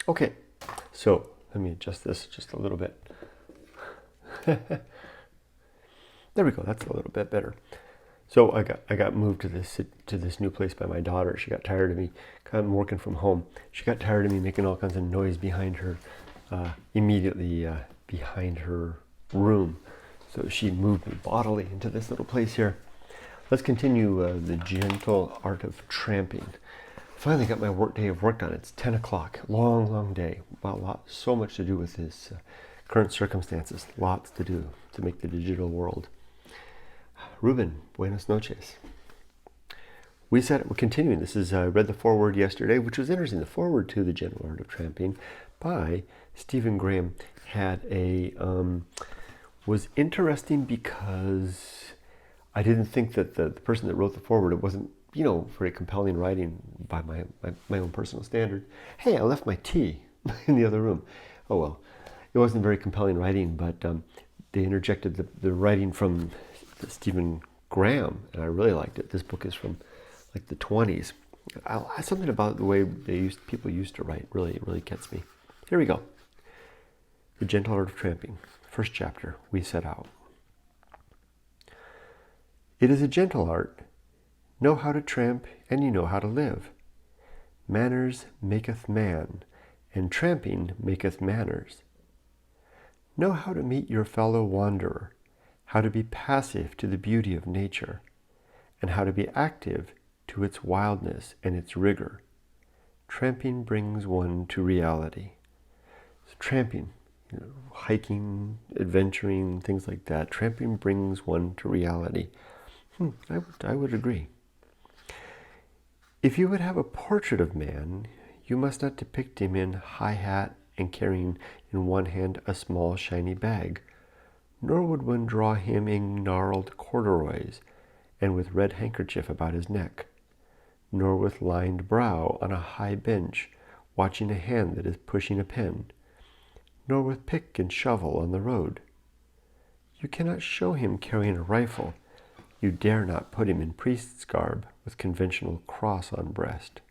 Okay, so let me adjust this just a little bit. There we go, that's a little bit better. So I got moved to this new place by my daughter. She got tired of me. I'm working from home. She got tired of me making all kinds of noise behind her, immediately behind her room. So she moved me bodily into this little place here. Let's continue the gentle art of tramping. Finally got my work day of work done. It's 10 o'clock. Long day. Wow, so much to do with this current circumstances. Lots to do to make the digital world. Ruben, buenas noches. We're continuing. This is, I read the foreword yesterday, which was interesting. The foreword to The Gentle Art of Tramping by Stephen Graham was interesting because I didn't think that the person that wrote the foreword, it wasn't, very compelling writing by my own personal standard. Hey, I left my tea in the other room. Oh well, it wasn't very compelling writing, but they interjected the writing from Stephen Graham, and I really liked it. This book is from like the 20s. Something about the way people used to write really gets me. Here we go. The Gentle Art of Tramping, first chapter. We set out. It is a gentle art. Know how to tramp, and you know how to live. Manners maketh man, and tramping maketh manners. Know how to meet your fellow wanderer, how to be passive to the beauty of nature, and how to be active to its wildness and its rigor. Tramping brings one to reality. So tramping, hiking, adventuring, things like that. Tramping brings one to reality. I would agree. If you would have a portrait of man, you must not depict him in high hat and carrying in one hand a small shiny bag, nor would one draw him in gnarled corduroys and with red handkerchief about his neck, nor with lined brow on a high bench watching a hand that is pushing a pen, nor with pick and shovel on the road. You cannot show him carrying a rifle. You dare not put him in priest's garb with conventional cross on breast.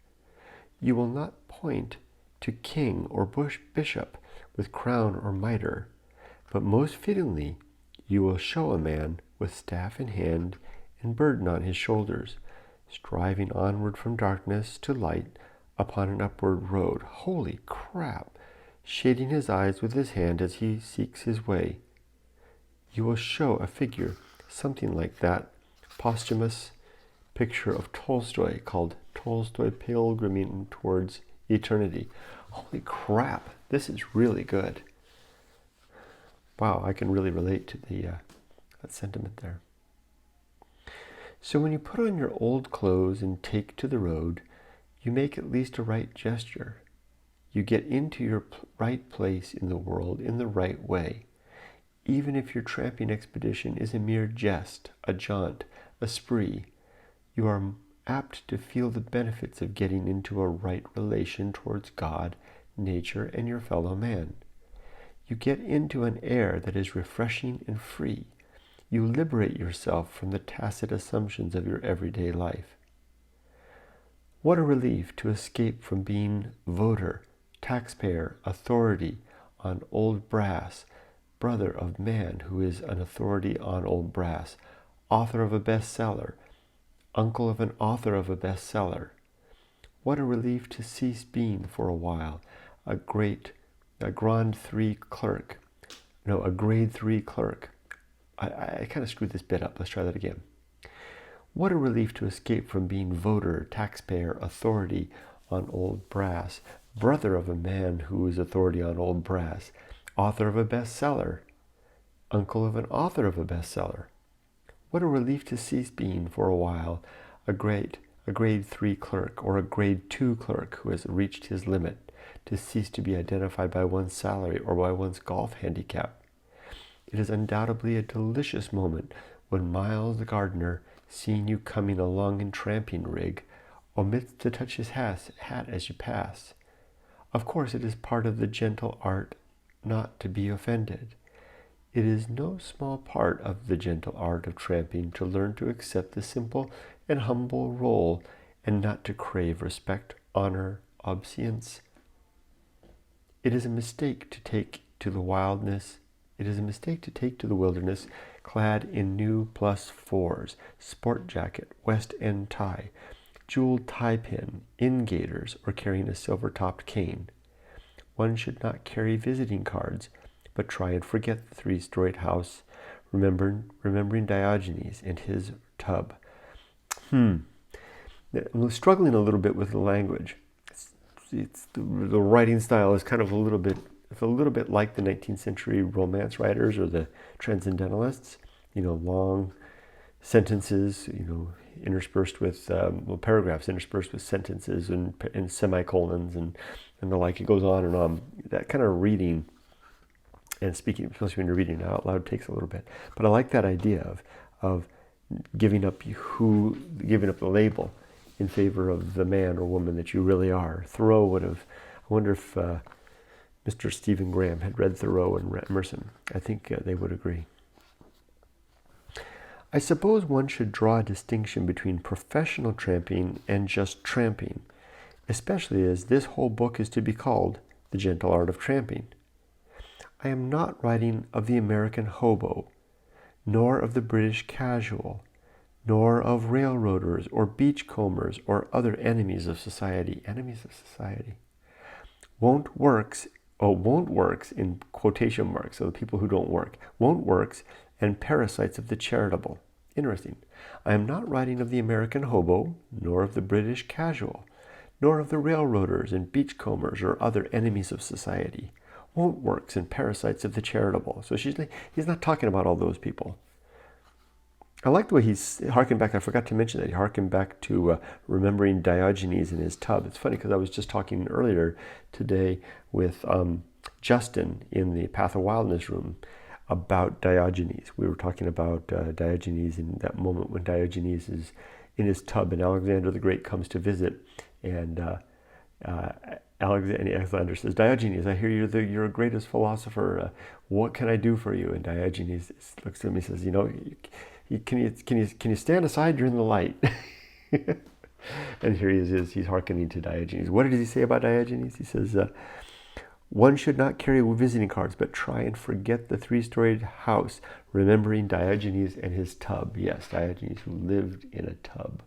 You will not point to king or bishop with crown or mitre, but most fittingly you will show a man with staff in hand and burden on his shoulders, striving onward from darkness to light upon an upward road. Holy crap! Shading his eyes with his hand as he seeks his way. You will show a figure something like that posthumous picture of Tolstoy called Tolstoy Pilgriming Towards Eternity. Holy crap, this is really good. Wow, I can really relate to that sentiment there. So when you put on your old clothes and take to the road, you make at least a right gesture. You get into your right place in the world in the right way. Even if your tramping expedition is a mere jest, a jaunt, a spree, you are apt to feel the benefits of getting into a right relation towards God, nature, and your fellow man. You get into an air that is refreshing and free. You liberate yourself from the tacit assumptions of your everyday life. What a relief to escape from being voter, taxpayer, authority on old brass, brother of man who is an authority on old brass, author of a bestseller, uncle of an author of a bestseller. What a relief to cease being for a while a grade 3 clerk. I kind of screwed this bit up. Let's try that again. What a relief to escape from being voter, taxpayer, authority on old brass, brother of a man who is authority on old brass, author of a bestseller, uncle of an author of a bestseller. What a relief to cease being for a while a grade 3 clerk or a grade 2 clerk who has reached his limit, to cease to be identified by one's salary or by one's golf handicap. It is undoubtedly a delicious moment when Miles the gardener, seeing you coming along in tramping rig, omits to touch his hat as you pass. Of course, it is part of the gentle art not to be offended. It is no small part of the gentle art of tramping to learn to accept the simple and humble role and not to crave respect, honor, obeisance, It is a mistake to take to the wilderness. It is a mistake to take to the wilderness clad in new +4s, sport jacket, West End tie, jeweled tie pin, in gaiters, or carrying a silver-topped cane. One should not carry visiting cards, but try and forget the three-storied house, remembering Diogenes and his tub. I'm struggling a little bit with the language. The writing style is kind of a little bit like the 19th century Romance writers or the Transcendentalists. Long sentences, interspersed with paragraphs interspersed with sentences and semicolons and the like. It goes on and on. That kind of reading and speaking, especially when you're reading out loud, takes a little bit. But I like that idea of giving up the label in favor of the man or woman that you really are. Thoreau would have. I wonder if Mr. Stephen Graham had read Thoreau and Emerson. I think they would agree. I suppose one should draw a distinction between professional tramping and just tramping, especially as this whole book is to be called The Gentle Art of Tramping. I am not writing of the American hobo, nor of the British casual, nor of railroaders or beachcombers or other enemies of society. Enemies of society. Won't works in quotation marks, so the people who don't work. Won't works and parasites of the charitable. Interesting. I am not writing of the American hobo, nor of the British casual, nor of the railroaders and beachcombers or other enemies of society. Won't works and parasites of the charitable. So he's not talking about all those people. I like the way he's harkened back. I forgot to mention that he harkened back to remembering Diogenes in his tub. It's funny because I was just talking earlier today with Justin in the Path of Wildness room about Diogenes. We were talking about Diogenes in that moment when Diogenes is in his tub and Alexander the Great comes to visit, and Alexander says, "Diogenes, I hear you're your greatest philosopher. What can I do for you?" And Diogenes looks at him and says, Can you stand aside during the light? And here he is, he's hearkening to Diogenes. What did he say about Diogenes? He says, one should not carry visiting cards, but try and forget the three-storied house, remembering Diogenes and his tub. Yes, Diogenes who lived in a tub.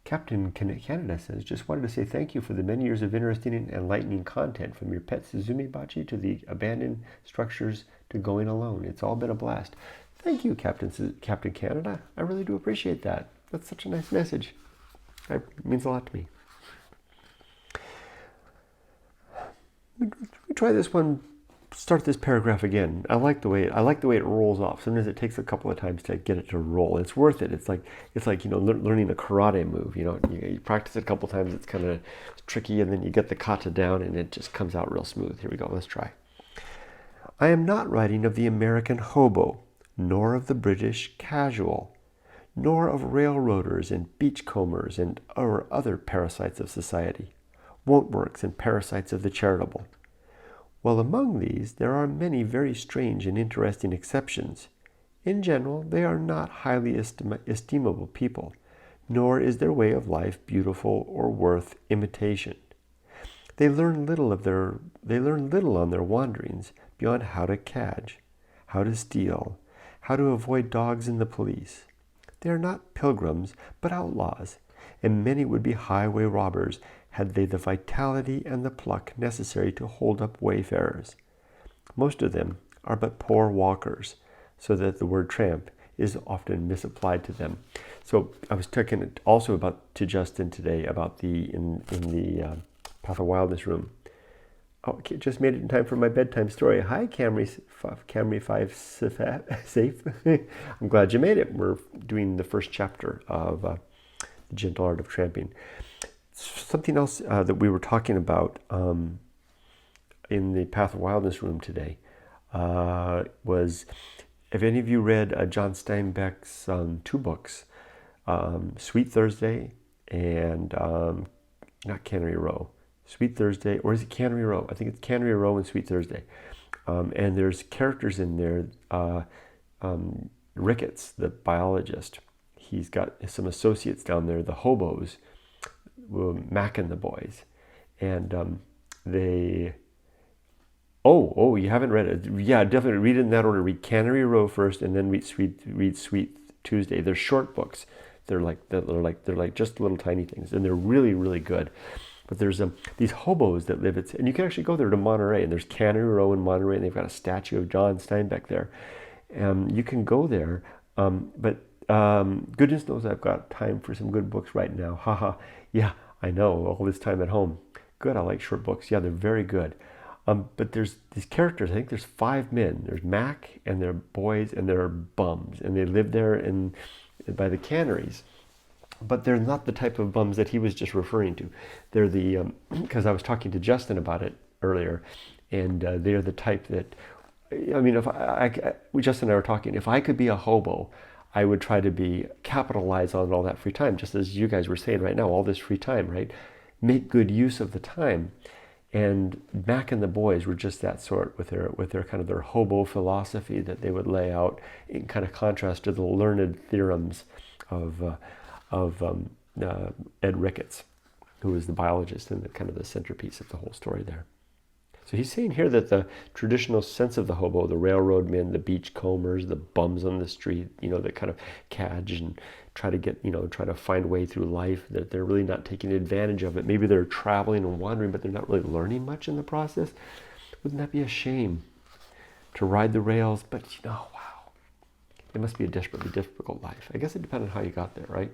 Captain Canada says, just wanted to say thank you for the many years of interesting and enlightening content, from your pet Suzumi Bachi to the abandoned structures to going alone. It's all been a blast. Thank you, Captain Canada. I really do appreciate that. That's such a nice message. It means a lot to me. We try this one. Start this paragraph again. I like the way it rolls off. Sometimes it takes a couple of times to get it to roll. It's worth it. It's like learning a karate move. You practice it a couple of times. It's kind of tricky, and then you get the kata down, and it just comes out real smooth. Here we go. Let's try. I am not writing of the American hobo, nor of the British casual, nor of railroaders and beachcombers and or other parasites of society, won't-works and parasites of the charitable. While among these there are many very strange and interesting exceptions, in general they are not highly estimable people, nor is their way of life beautiful or worth imitation. They learn little on their wanderings beyond how to catch, how to steal, how to avoid dogs and the police. They are not pilgrims, but outlaws, and many would be highway robbers had they the vitality and the pluck necessary to hold up wayfarers. Most of them are but poor walkers, so that the word tramp is often misapplied to them. So I was talking also to Justin today about in the Path of Wildness room. Oh, just made it in time for my bedtime story. Hi, Camry 5 Safe. I'm glad you made it. We're doing the first chapter of The Gentle Art of Tramping. Something else that we were talking about in the Path of Wildness room today was, have any of you read John Steinbeck's two books, Sweet Thursday and not Cannery Row. Sweet Thursday, or is it Cannery Row? I think it's Cannery Row and Sweet Thursday. And there's characters in there. Ricketts, the biologist, he's got some associates down there, the hobos, Mac and the boys. And they... Oh, you haven't read it. Yeah, definitely read it in that order. Read Cannery Row first, and then read Sweet Tuesday. They're short books. They're like just little tiny things, and they're really, really good. But there's these hobos that live and you can actually go there to Monterey, and there's Cannery Row in Monterey, and they've got a statue of John Steinbeck there. You can go there, but goodness knows I've got time for some good books right now. Haha, yeah, I know, all this time at home. Good, I like short books. Yeah, they're very good. But there's these characters. I think there's 5 men. There's Mac, and they're boys, and they're bums, and they live there by the canneries. But they're not the type of bums that he was just referring to. They're because I was talking to Justin about it earlier, and they're the type that, I mean, if Justin and I were talking, if I could be a hobo, I would try to capitalize on all that free time, just as you guys were saying right now, all this free time, right? Make good use of the time. And Mac and the boys were just that sort with their kind of their hobo philosophy that they would lay out in kind of contrast to the learned theorems of Ed Ricketts, who was the biologist and the kind of the centerpiece of the whole story there. So he's saying here that the traditional sense of the hobo, the railroad men, the beachcombers, the bums on the street, that kind of cadge and try to find a way through life, that they're really not taking advantage of it. Maybe they're traveling and wandering, but they're not really learning much in the process. Wouldn't that be a shame to ride the rails? But wow, it must be a desperately difficult life. I guess it depends on how you got there, right?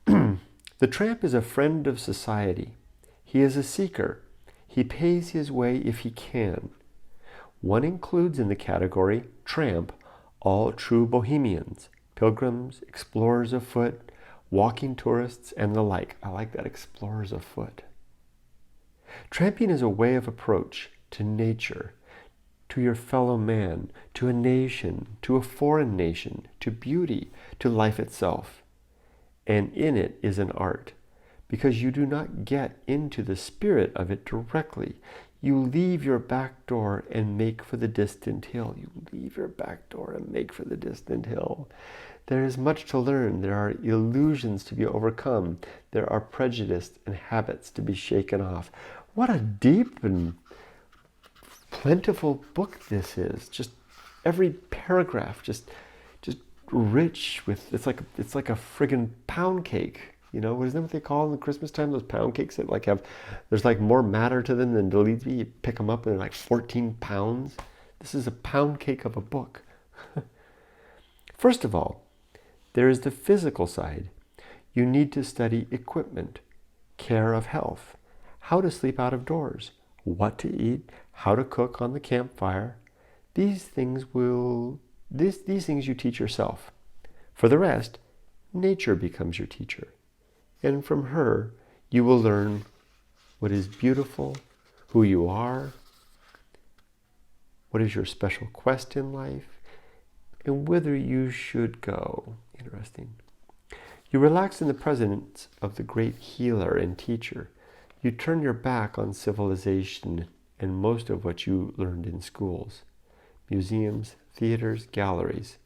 The tramp is a friend of society. He is a seeker. He pays his way if he can. One includes in the category tramp all true bohemians, pilgrims, explorers afoot, walking tourists, and the like. I like that, explorers afoot. Tramping is a way of approach to nature, to your fellow man, to a nation, to a foreign nation, to beauty, to life itself. And in it is an art, because you do not get into the spirit of it directly. You leave your back door and make for the distant hill. You leave your back door and make for the distant hill. There is much to learn. There are illusions to be overcome. There are prejudice and habits to be shaken off. What a deep and plentiful book this is. Just every paragraph, just rich with, it's like a friggin' pound cake. Isn't that what they call in the Christmas time, those pound cakes that there's more matter to them than delete me. You pick them up and they're like 14 pounds. This is a pound cake of a book. First of all, there is the physical side. You need to study equipment, care of health, how to sleep out of doors, what to eat, how to cook on the campfire. These things you teach yourself. For the rest, nature becomes your teacher. And from her, you will learn what is beautiful, who you are, what is your special quest in life, and whither you should go. Interesting. You relax in the presence of the great healer and teacher. You turn your back on civilization and most of what you learned in schools, museums, theaters, galleries.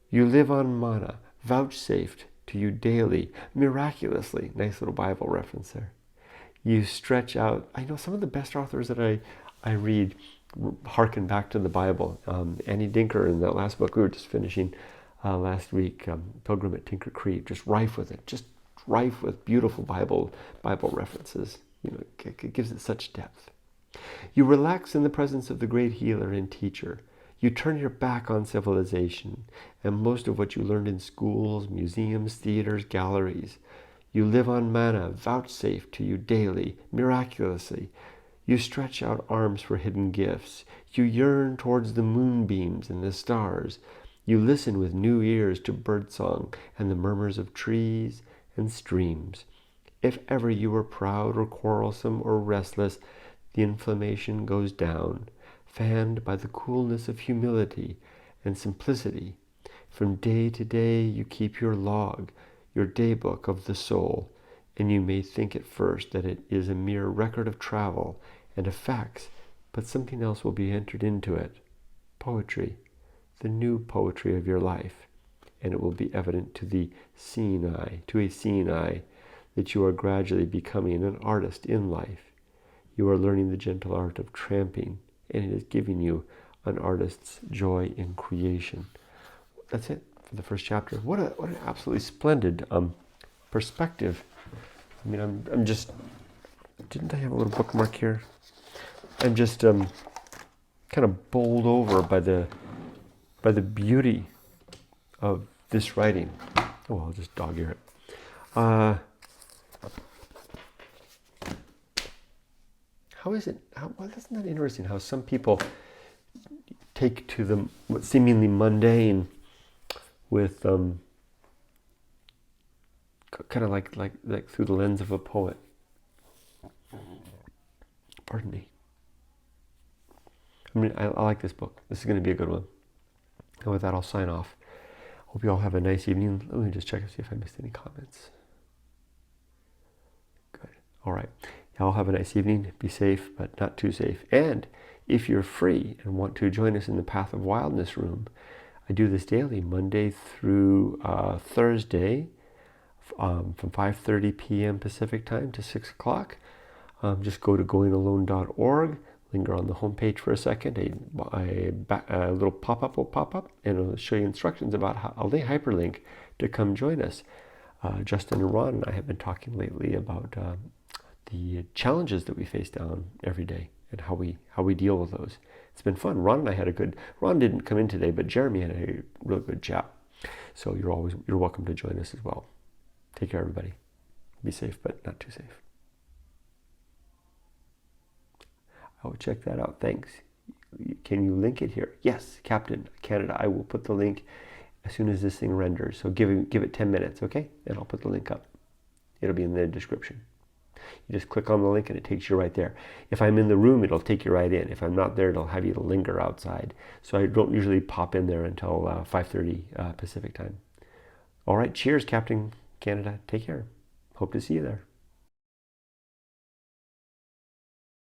You live on manna, vouchsafed to you daily, miraculously. Nice little Bible reference there. You stretch out. I know some of the best authors that I read harken back to the Bible. Annie Dinker in that last book we were just finishing last week, Pilgrim at Tinker Creek, just rife with it, just rife with beautiful Bible references. It gives it such depth. You relax in the presence of the great healer and teacher. You turn your back on civilization and most of what you learned in schools, museums, theaters, galleries. You live on manna, vouchsafed to you daily, miraculously. You stretch out arms for hidden gifts. You yearn towards the moonbeams and the stars. You listen with new ears to birdsong and the murmurs of trees and streams. If ever you were proud or quarrelsome or restless, the inflammation goes down, fanned by the coolness of humility and simplicity. From day to day you keep your log, your daybook of the soul, and you may think at first that it is a mere record of travel and of facts, but something else will be entered into it. Poetry, the new poetry of your life, and it will be evident to a seeing eye, that you are gradually becoming an artist in life. You are learning the gentle art of tramping, and it is giving you an artist's joy in creation. That's it for the first chapter. What an absolutely splendid perspective. I mean, I'm just, didn't I have a little bookmark here? I'm just kind of bowled over by the beauty of this writing. Oh, I'll just dog ear it. How is it? Well, isn't that interesting? How some people take to the what seemingly mundane with kind of like through the lens of a poet. Pardon me. I mean, I like this book. This is going to be a good one. And with that, I'll sign off. Hope you all have a nice evening. Let me just check and see if I missed any comments. Good. All right. Y'all have a nice evening. Be safe, but not too safe. And if you're free and want to join us in the Path of Wildness room, I do this daily, Monday through Thursday, from 5:30 p.m. Pacific time to 6 o'clock. Just go to goingalone.org, linger on the homepage for a second. A little pop-up will pop up, and it'll show you instructions about how a hyperlink to come join us. Justin and Ron and I have been talking lately about the challenges that we face down every day and how we deal with those. It's been fun. Ron didn't come in today, but Jeremy had a real good chat. So you're welcome to join us as well. Take care, everybody. Be safe, but not too safe. I will check that out. Thanks. Can you link it here? Yes, Captain Canada. I will put the link as soon as this thing renders. So give it 10 minutes, okay? And I'll put the link up. It'll be in the description. You just click on the link and it takes you right there. If I'm in the room, it'll take you right in. If I'm not there, it'll have you to linger outside. So I don't usually pop in there until 5:30 Pacific time. All right, cheers, Captain Canada. Take care. Hope to see you there.